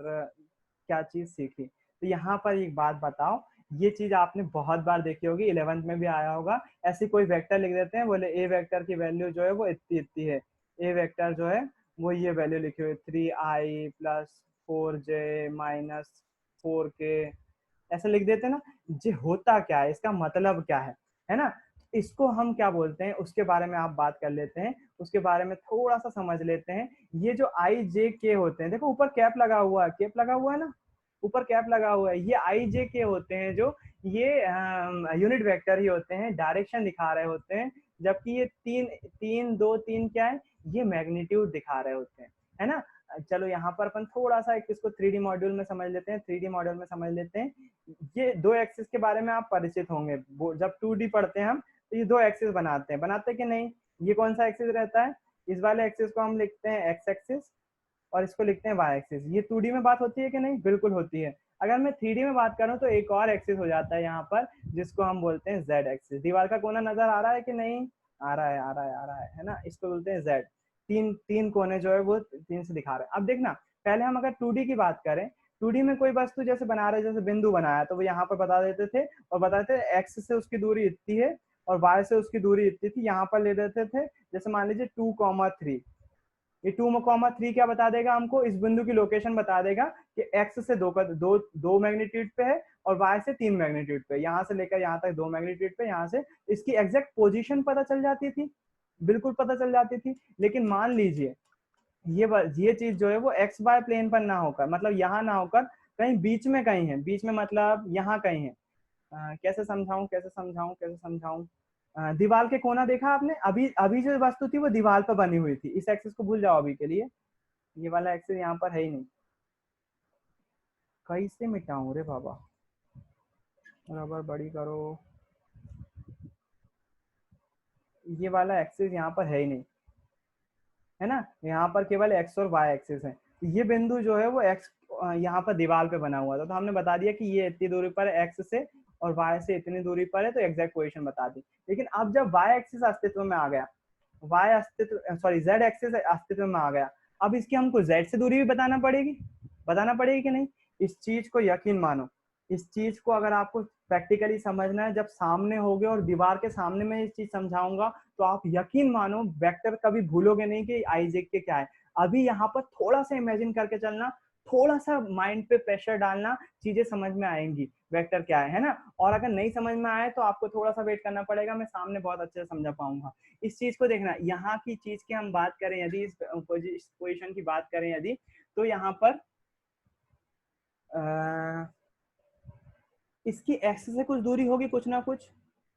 क्या चीज सीखी। तो यहाँ पर एक बात बताओ, ये चीज आपने बहुत बार देखी होगी, 11th में भी आया होगा, ऐसी कोई वेक्टर लिख देते हैं, बोले ए वेक्टर की वैल्यू जो है वो इतनी इतनी है, ए वेक्टर जो है वो ये वैल्यू लिखी हुई 3i plus 4j minus 4k, ऐसा लिख देते हैं ना। ये होता क्या है, इसका मतलब क्या है ना, इसको हम क्या बोलते हैं उसके बारे में आप बात कर लेते हैं, उसके बारे में थोड़ा सा समझ लेते हैं। ये जो आई जे के होते हैं, देखो ऊपर कैप लगा हुआ है, कैप लगा हुआ है ना, ऊपर कैप लगा हुआ है, ये आई जे के होते हैं, जो ये यूनिट वेक्टर ही होते हैं, डायरेक्शन दिखा रहे होते हैं, जबकि ये तीन तीन दो तीन क्या है, ये मैग्नीट्यूड दिखा रहे होते हैं, है ना। चलो यहाँ पर अपन थोड़ा सा एक इसको 3D मॉड्यूल में समझ लेते हैं, 3D मॉड्यूल में समझ लेते हैं। ये दो एक्सिस के बारे में आप परिचित होंगे, जब 2D पढ़ते हैं हम, तो ये दो एक्सिस बनाते हैं कि नहीं। ये कौन सा एक्सिस रहता है, इस वाले एक्सिस को हम लिखते हैं एक्स एक्सिस, और इसको लिखते हैं वाई एक्सिस। ये 2D में बात होती है कि नहीं, बिल्कुल होती है। अगर मैं 3D में बात करूं तो एक और एक्सिस हो जाता है यहाँ पर, जिसको हम बोलते हैं जेड एक्सिस। दीवार का कोना नजर आ रहा है कि नहीं, आ रहा है, आ रहा है, आ रहा है ना, इसको बोलते हैं जेड। तीन तीन कोने जो है वो तीन से दिखा रहे हैं। अब देखना, पहले हम अगर 2D की बात करें, 2D में कोई वस्तु जैसे बना रहे, जैसे बिंदु बनाया, तो वो यहाँ पर बता देते थे, और बताते थे एक्स से उसकी दूरी इतनी है और वाई से उसकी दूरी इतनी थी, यहाँ पर ले देते थे, जैसे मान लीजिए 2,3, ये 2,3 क्या बता देगा हमको, इस बिंदु की लोकेशन बता देगा कि एक्स से दो मैग्नीट्यूड पे है और वाई से 3 मैग्नीट्यूड पे, यहाँ से लेकर यहाँ तक 2 मैग्नीट्यूड पे, यहाँ से इसकी एग्जैक्ट पोजीशन पता चल जाती थी, बिल्कुल पता चल जाती थी। लेकिन मान लीजिए ये चीज जो है वो एक्स वाई प्लेन पर ना होकर, मतलब यहाँ ना होकर कहीं बीच में कहीं है, बीच में मतलब यहाँ कहीं है। कैसे समझाऊं, कैसे समझाऊं, कैसे समझाऊं, दीवार के कोना देखा आपने, अभी अभी जो वस्तु थी वो दीवार पर बनी हुई थी, इस एक्सिस को भूल जाओ अभी के लिए, ये वाला एक्सिस यहाँ पर है ही नहीं। कैसे मिटाऊं रे बाबा, रबर बड़ी करो, ये वाला एक्सिस यहाँ पर है ही नहीं, है ना, यहाँ पर केवल एक्स और वाई एक्सिस है। तो ये बिंदु जो है वो एक्स यहाँ पर दीवार पे बना हुआ था, तो हमने बता दिया कि ये इतनी दूरी पर एक्स से और वाई से इतनी दूरी पर है, तो एग्जैक्ट पोजीशन बता दी। लेकिन अब जब वाई एक्सिस अस्तित्व में आ गया, वाई अस्तित्व सॉरी जेड एक्सिस अस्तित्व में आ गया, अब इसकी हमको जेड से दूरी भी बताना पड़ेगी कि नहीं। इस चीज को यकीन मानो, इस चीज को अगर आपको प्रैक्टिकली समझना है, जब सामने होगे और दीवार के सामने में इस चीज समझाऊंगा, तो आप यकीन मानो वेक्टर कभी भूलोगे नहीं कि आईजेक के क्या है। अभी यहाँ पर थोड़ा सा इमेजिन करके चलना, थोड़ा सा माइंड पे प्रेशर डालना, चीजें समझ में आएंगी वेक्टर क्या है ना। और अगर नहीं समझ में आए तो आपको थोड़ा सा वेट करना पड़ेगा, मैं सामने बहुत अच्छे से समझा पाऊंगा। इस चीज को देखना, यहाँ की चीज की हम बात करें यदि, इस पोजिशन की बात करें यदि, तो यहाँ पर इसकी एक्स से कुछ दूरी होगी, कुछ ना कुछ,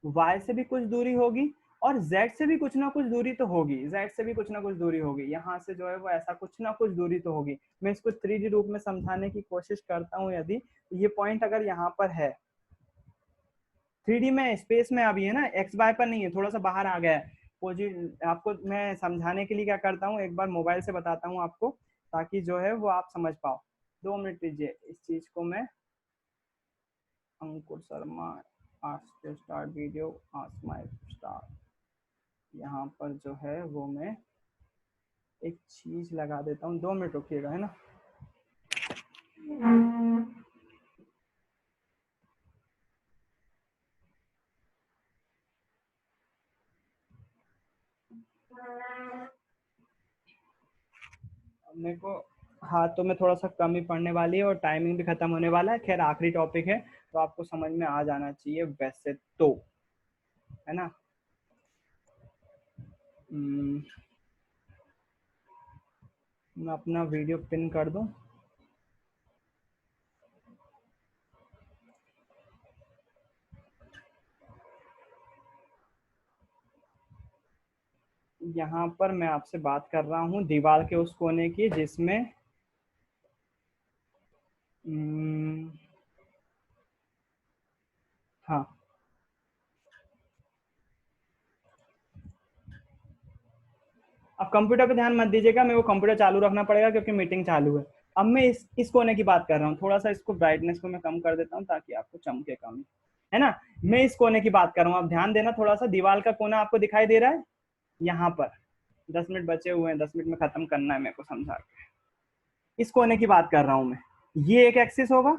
वाई से भी कुछ दूरी होगी, और जेड से भी कुछ ना कुछ दूरी तो होगी, जेड से भी कुछ ना कुछ दूरी होगी, यहाँ से जो है वो ऐसा कुछ ना कुछ दूरी तो होगी। मैं इसको 3D रूप में समझाने की कोशिश करता हूँ यदि, ये पॉइंट अगर यहाँ पर है 3D में, स्पेस में अभी है ना, एक्स वाई पर नहीं है, थोड़ा सा बाहर आ गया है आपको मैं समझाने के लिए क्या करता हूँ, एक बार मोबाइल से बताता हूँ आपको, ताकि जो है वो आप समझ पाओ। 2 मिनट लीजिए, इस चीज को मैं, Ankur Sharma ask to start video, ask my star. यहाँ पर जो है वो मैं एक चीज लगा देता हूँ, 2 मिनट रुकिएगा, है ना। मेरे को हाथों में थोड़ा सा कम ही पड़ने वाली है और टाइमिंग भी खत्म होने वाला है। खैर आखिरी टॉपिक है तो आपको समझ में आ जाना चाहिए वैसे तो, है ना। मैं अपना वीडियो पिन कर दूं। यहाँ पर मैं आपसे बात कर रहा हूँ दीवार के उस कोने की जिसमें हाँ, अब कंप्यूटर पे ध्यान मत दीजिएगा, मेरे को कंप्यूटर चालू रखना पड़ेगा क्योंकि मीटिंग चालू है। अब मैं इस कोने की बात कर रहा हूँ, थोड़ा सा इसको ब्राइटनेस को मैं कम कर देता हूँ ताकि आपको चमके कम, है ना। मैं इस कोने की बात कर रहा हूँ, आप ध्यान देना, थोड़ा सा दीवार का कोना आपको दिखाई दे रहा है यहाँ पर। 10 मिनट बचे हुए हैं, 10 मिनट में खत्म करना है मेरे को समझा के। इस कोने की बात कर रहा हूँ मैं। ये एक एक्सिस होगा,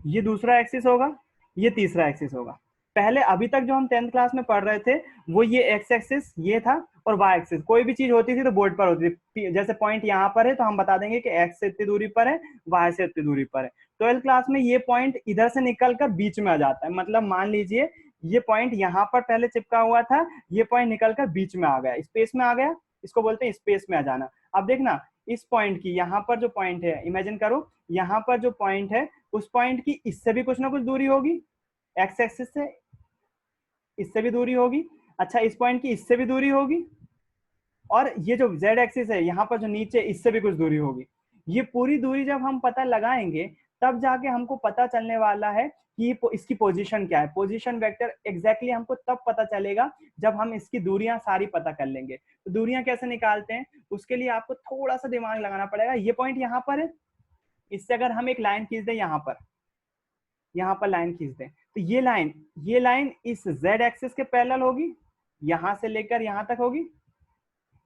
ये दूसरा एक्सिस होगा, ये तीसरा एक्सिस होगा। पहले अभी तक जो हम 10th क्लास में पढ़ रहे थे वो ये एक्स एक्सिस ये था और वाई एक्सिस। कोई भी चीज होती थी तो बोर्ड पर होती थी, जैसे पॉइंट यहाँ पर है तो हम बता देंगे कि एक्स से इतनी दूरी पर है, वाई से इतनी दूरी पर है। 12th क्लास में ये पॉइंट इधर से निकल कर बीच में आ जाता है, मतलब मान लीजिए ये पॉइंट यहाँ पर पहले चिपका हुआ था, ये पॉइंट निकल कर बीच में आ गया, स्पेस में आ गया, इसको बोलते हैं स्पेस में आ जाना। अब देखना इस पॉइंट की यहाँ पर जो पॉइंट है, इमेजिन करो यहाँ पर जो पॉइंट है उस पॉइंट की इससे भी कुछ ना कुछ दूरी होगी, एक्स एक्सिस से इससे भी दूरी होगी। अच्छा, इस पॉइंट की इससे भी दूरी होगी, और ये जो जेड एक्सिस है यहाँ पर जो नीचे, इससे भी कुछ दूरी होगी। ये पूरी दूरी जब हम पता लगाएंगे तब जाके हमको पता चलने वाला है कि इसकी पोजीशन क्या है। पोजीशन वेक्टर एग्जैक्टली हमको तब पता चलेगा जब हम इसकी दूरियां सारी पता कर लेंगे। तो दूरियां कैसे निकालते हैं, उसके लिए आपको थोड़ा सा दिमाग लगाना पड़ेगा। ये पॉइंट यहाँ पर है, इससे अगर हम एक लाइन खींच दें यहाँ पर लाइन खींच दें तो ये लाइन इस z एक्सिस के पैरेलल होगी, यहां से लेकर यहां तक होगी।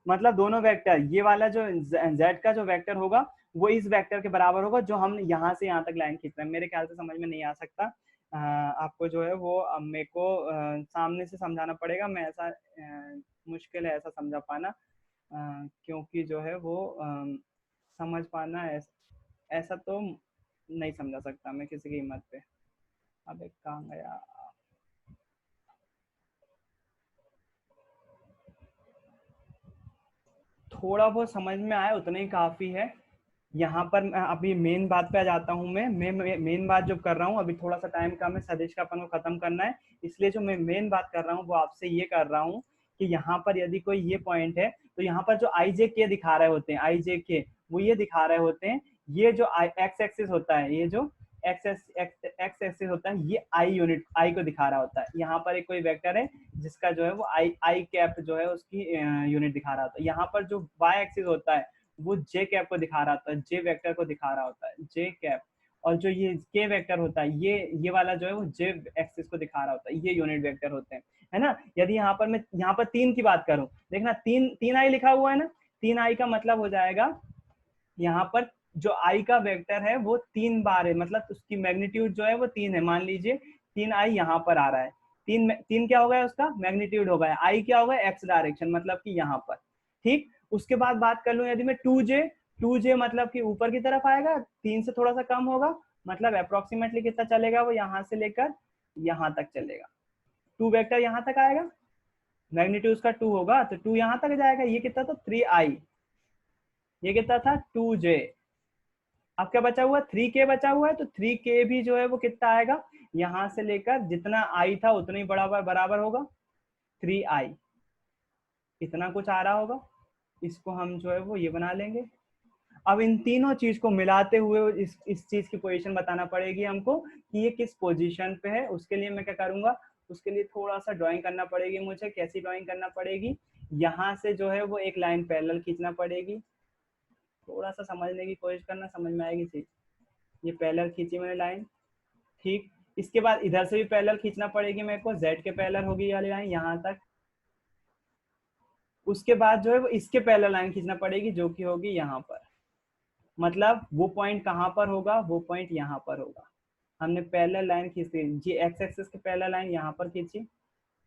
मतलब दोनों वेक्टर, ये वाला जो z का जो वेक्टर होगा वो इस वेक्टर के बराबर होगा जो हम यहाँ से यहाँ तक लाइन खींच रहे हैं। मेरे ख्याल से समझ में नहीं आ सकता, आपको जो है वो मेरे को सामने से समझाना पड़ेगा। मैं ऐसा मुश्किल है ऐसा समझा पाना, क्योंकि जो है वो समझ पाना ऐसा तो नहीं समझा सकता मैं किसी की हिम्मत पे। अब एक कहाँ गया, थोड़ा बहुत समझ में आया उतना ही काफी है। यहाँ पर मैं अभी मेन बात पे आ जाता हूँ। मैं मेन बात जो कर रहा हूँ, अभी थोड़ा सा टाइम कम है, सदेश का अपन को खत्म करना है, इसलिए जो मैं मेन बात कर रहा हूँ वो आपसे ये कर रहा हूँ कि यहाँ पर यदि कोई ये पॉइंट है तो यहाँ पर जो आई जे के दिखा रहे होते हैं, आई जे के वो ये दिखा रहे होते हैं, ये जो एक्स एक्सिस होता है, ये जो एक्स एक्सिस होता है ये आई यूनिट, आई को दिखा रहा होता है। यहाँ पर एक कोई वेक्टर है जिसका जो है वो आई कैप जो है उसकी यूनिट दिखा रहा होता है। यहाँ पर जो वाई एक्सिस होता है वो जे कैप को दिखा रहा होता है, जे वेक्टर को दिखा रहा होता है, जे कैप। और जो ये के वेक्टर होता है ये वाला जो है वो जे एक्सिस को दिखा रहा होता है, ये यूनिट वेक्टर होते हैं, है ना। यदि यहाँ पर मैं यहाँ पर 3 की बात करूं, देखना 3 आई लिखा हुआ है ना, 3 आई का मतलब हो जाएगा यहाँ पर जो आई का वेक्टर है वो 3 बार है, मतलब उसकी मैग्नीट्यूड जो है वो 3 है। मान लीजिए 3 आई यहाँ पर आ रहा है, 3 क्या हो गया उसका मैग्नीट्यूड हो गया, आई क्या होगा एक्स डायरेक्शन, मतलब कि यहाँ पर। ठीक, उसके बाद बात कर लूं यदि मैं 2जे मतलब कि ऊपर की तरफ आएगा, 3 से थोड़ा सा कम होगा, मतलब अप्रोक्सीमेटली कितना चलेगा वो यहाँ से लेकर यहाँ तक चलेगा। 2 वेक्टर यहाँ तक आएगा, मैग्नीट्यूड उसका 2 होगा तो 2 यहाँ तक जाएगा, ये कितना था 3i, ये कितना था 2j। अब क्या बचा हुआ 3k बचा हुआ है, तो 3k भी जो है वो कितना आएगा, यहां से लेकर जितना i था उतना ही बराबर बराबर होगा 3i, इतना कुछ आ रहा होगा। इसको हम जो है वो ये बना लेंगे। अब इन तीनों चीज को मिलाते हुए इस चीज की पोजीशन बताना पड़ेगी हमको कि ये किस पोजीशन पे है। उसके लिए मैं क्या करूंगा, उसके लिए थोड़ा सा ड्राइंग करना पड़ेगी मुझे। कैसी ड्राइंग करना पड़ेगी, यहाँ से जो है वो एक लाइन पैरेलल खींचना पड़ेगी। थोड़ा सा समझने की कोशिश करना, समझ में आएगी चीज। ये पैरेलल खींची मैंने लाइन, ठीक। इसके बाद इधर से भी पैरेलल खींचना पड़ेगी मेरे को, z के पैरेलल होगी ये वाली लाइन यहाँ तक। उसके बाद जो है वो इसके पैरेलल लाइन खींचना पड़ेगी जो कि होगी यहाँ पर। मतलब वो पॉइंट कहाँ पर होगा, वो पॉइंट यहाँ पर होगा। हमने पैरेलल लाइन खींची, ये एक्स एक्सिस के पैरेलल लाइन यहाँ पर खींची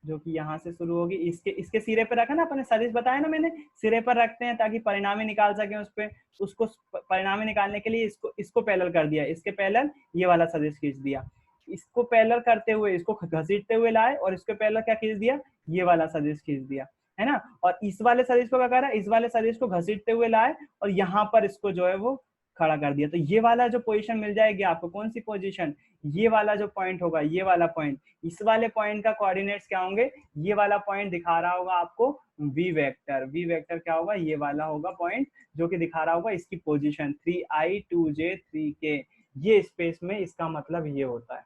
जो कि यहाँ से शुरू होगी, इसके इसके सिरे पर रखा ना अपने, सदिश बताया ना मैंने, सिरे पर रखते हैं ताकि परिणामी निकाल सके उस पे। उसको परिणामी निकालने के लिए इसको पैरेलल कर दिया, इसके पैरेलल ये वाला सदिश खींच दिया। इसको पैरेलल करते हुए इसको घसीटते हुए लाए और इसके पैरेलल क्या खींच दिया, ये वाला सदिश खींच दिया, है ना। और इस वाले सदिश को क्या करा, इस वाले सदिश को घसीटते हुए लाए और यहाँ पर इसको जो है वो खड़ा कर दिया। तो ये वाला जो पोजीशन मिल जाएगी आपको, कौन सी पोजीशन, ये वाला जो पॉइंट होगा, ये वाला पॉइंट, इस वाले पॉइंट का कोऑर्डिनेट्स क्या होंगे, ये वाला पॉइंट दिखा रहा होगा आपको v वेक्टर। v वेक्टर क्या होगा, ये वाला होगा पॉइंट जो कि दिखा रहा होगा इसकी पोजीशन 3i 2j 3k। ये स्पेस में इसका मतलब ये होता है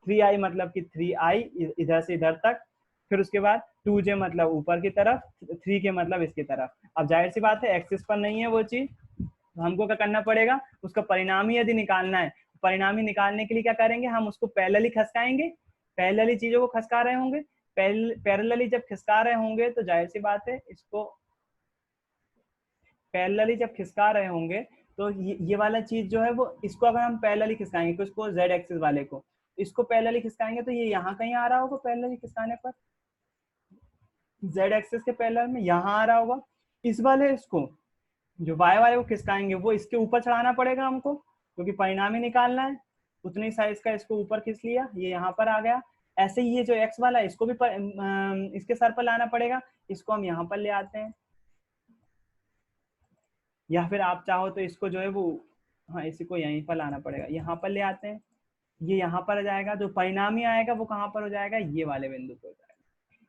3i मतलब कि 3i इधर से इधर तक, फिर उसके बाद 2j मतलब ऊपर की तरफ, 3k मतलब इसकी तरफ। अब जाहिर सी बात है एक्सिस पर नहीं है वो चीज, तो हमको क्या करना पड़ेगा, उसका परिणामी यदि निकालना है, परिणामी निकालने के लिए क्या करेंगे, हम उसको पैरेलली खसकाएंगे। पैरेलली चीजों को खसका रहे होंगे, पैरेलली जब खिसका रहे होंगे तो जाहिर सी बात है इसको पैरेलली जब खिसका रहे होंगे तो ये वाला चीज जो है वो, इसको अगर हम पैरेलली खिसकाएंगे तो इसको z एक्सिस वाले को, इसको पैरेलली खिसकाएंगे तो ये यहाँ कहीं आ रहा होगा, पैरेलली खिसकाने पर z एक्सिस के पैरेलल में यहाँ आ रहा होगा। इस वाले इसको जो y वाले को खिसकाएंगे वो इसके ऊपर चढ़ाना पड़ेगा हमको, क्योंकि परिणामी निकालना है। उतनी साइज का इसको ऊपर खींच लिया, ये यहाँ पर आ गया। ऐसे ही ये जो x वाला है इसको भी इसके सर पर लाना पड़ेगा, इसको हम यहाँ पर ले आते हैं, या फिर आप चाहो तो इसको जो है वो, हाँ इसी को यहीं पर लाना पड़ेगा, यहाँ पर ले आते हैं। ये यहाँ पर आ जाएगा, जो परिणामी आएगा वो कहाँ पर हो जाएगा, ये वाले बिंदु पर हो जाएगा।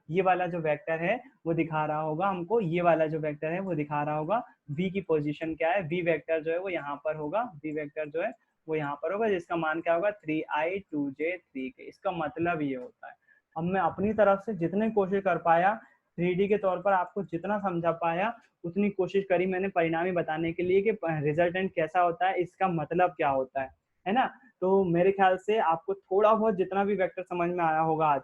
ये वाला जो वेक्टर है वो दिखा रहा होगा हमको, ये वाला जो वेक्टर है वो दिखा रहा होगा v की पोजीशन क्या है, v वेक्टर जो है वो यहाँ पर होगा, v वेक्टर जो है वो यहाँ पर होगा, जिसका मान क्या होगा 3i 2j 3k। इसका मतलब ये होता है। अब मैं अपनी तरफ से जितनी कोशिश कर पाया 3D के तौर पर आपको जितना समझा पाया उतनी कोशिश करी मैंने परिणामी बताने के लिए कि रिजल्टेंट कैसा होता है, इसका मतलब क्या होता है ना। तो मेरे ख्याल से आपको थोड़ा बहुत जितना भी वेक्टर समझ में आया होगा आज,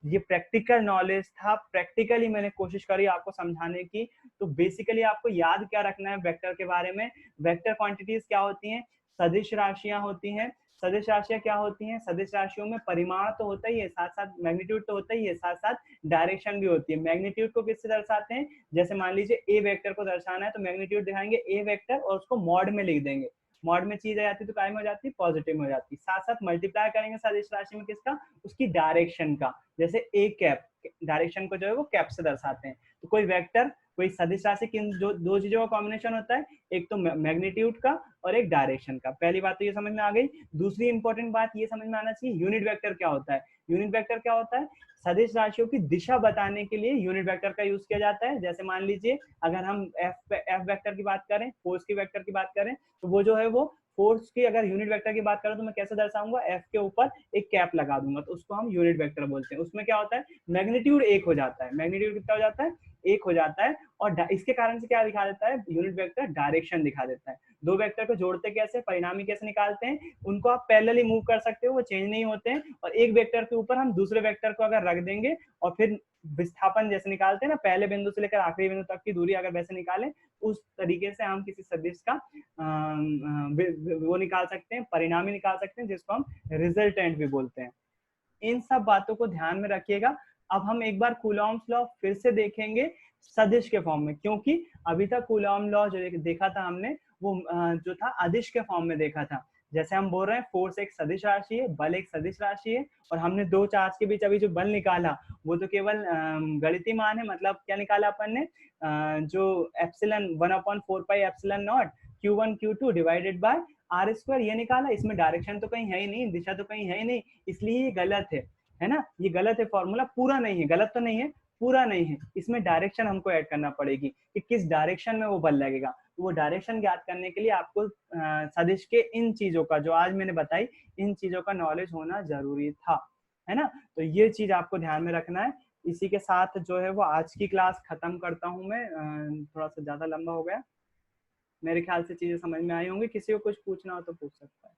ये प्रैक्टिकल नॉलेज था, प्रैक्टिकली मैंने कोशिश करी आपको समझाने की। तो बेसिकली आपको याद क्या रखना है वेक्टर के बारे में, वेक्टर क्वांटिटीज क्या होती हैं, सदिश राशियां होती हैं। सदिश राशियां क्या होती हैं, सदिश राशियों में परिमाण तो होता ही है, साथ साथ मैग्नीट्यूड तो होता ही है, साथ साथ डायरेक्शन भी होती है। मैग्नीट्यूड को किससे दर्शाते हैं, जैसे मान लीजिए ए वेक्टर को दर्शाना है तो मैग्नीट्यूड दिखाएंगे ए वेक्टर और उसको मॉड में लिख देंगे, मॉड में चीज आ जाती है तो काय में हो जाती है, पॉजिटिव में हो जाती है। साथ साथ मल्टीप्लाई करेंगे सदिश राशि में किसका, उसकी डायरेक्शन का, जैसे ए कैप, डायरेक्शन को जो है वो कैप से दर्शाते हैं। तो कोई वेक्टर, कोई सदिश राशि किन जो दो चीजों का कॉम्बिनेशन होता है, एक तो मैग्नीट्यूड का और एक डायरेक्शन का। पहली बात तो ये समझ में आ गई। दूसरी इंपॉर्टेंट बात ये समझ में आना चाहिए, यूनिट वेक्टर क्या होता है। यूनिट वेक्टर क्या होता है, सदिश राशियों की दिशा बताने के लिए यूनिट वेक्टर का यूज किया जाता है। जैसे मान लीजिए अगर हम एफ वेक्टर की बात करें, फोर्स की वेक्टर की बात करें, तो वो जो है वो फोर्स की अगर यूनिट वेक्टर की बात करें तो मैं कैसे दर्शाऊंगा, एफ के ऊपर एक कैप लगा दूंगा, तो उसको हम यूनिट वेक्टर बोलते हैं। उसमें क्या होता है, मैग्नीट्यूड एक हो जाता है, मैग्नीट्यूड कितना हो जाता है, एक हो जाता है। और इसके कारण से क्या दिखा देता है, यूनिट वेक्टर डायरेक्शन दिखा देता है। दो वेक्टर को जोड़ते कैसे, परिणामी कैसे निकालते हैं, उनको आप पैरेलली मूव कर सकते हो, वो चेंज नहीं होते हैं। और एक वेक्टर के ऊपर हम दूसरे वेक्टर को अगर रख देंगे और फिर विस्थापन जैसे निकालते हैं ना, पहले बिंदु से लेकर आखिरी बिंदु तक की दूरी अगर वैसे निकालें, उस तरीके से हम किसी सदिश का वो निकाल सकते हैं, परिणामी निकाल सकते हैं, जिसको हम रिजल्टेंट भी बोलते हैं। इन सब बातों को ध्यान में रखिएगा। अब हम एक बार कूलॉम्स लॉ फिर से देखेंगे सदिश के फॉर्म में, क्योंकि अभी तक कूलॉम लॉ जो देखा था हमने वो जो था अदिश के फॉर्म में देखा था। जैसे हम बोल रहे हैं फोर्स एक सदिश राशि है, बल एक सदिश राशि है, और हमने दो चार्ज के बीच अभी जो बल निकाला वो तो केवल गणितीय मान है। मतलब क्या निकाला अपन ने, जो epsilon 1/4 pi epsilon naught Q1 Q2 divided by r square, ये निकाला। इसमें डायरेक्शन तो कहीं है ही नहीं, दिशा तो कहीं है ही नहीं, इसलिए ये गलत है ना, ये गलत है, फॉर्मूला पूरा नहीं है, गलत तो नहीं है, पूरा नहीं है। इसमें डायरेक्शन हमको ऐड करना पड़ेगी कि किस डायरेक्शन में वो बल लगेगा। तो वो डायरेक्शन ज्ञात करने के लिए आपको सदिश के इन चीजों का जो आज मैंने बताई, इन चीजों का नॉलेज होना जरूरी था, है ना। तो ये चीज आपको ध्यान में रखना है। इसी के साथ जो है वो आज की क्लास खत्म करता हूँ मैं, थोड़ा सा ज्यादा लंबा हो गया। मेरे ख्याल से चीजें समझ में आई होंगी, किसी को कुछ पूछना हो तो पूछ सकता है।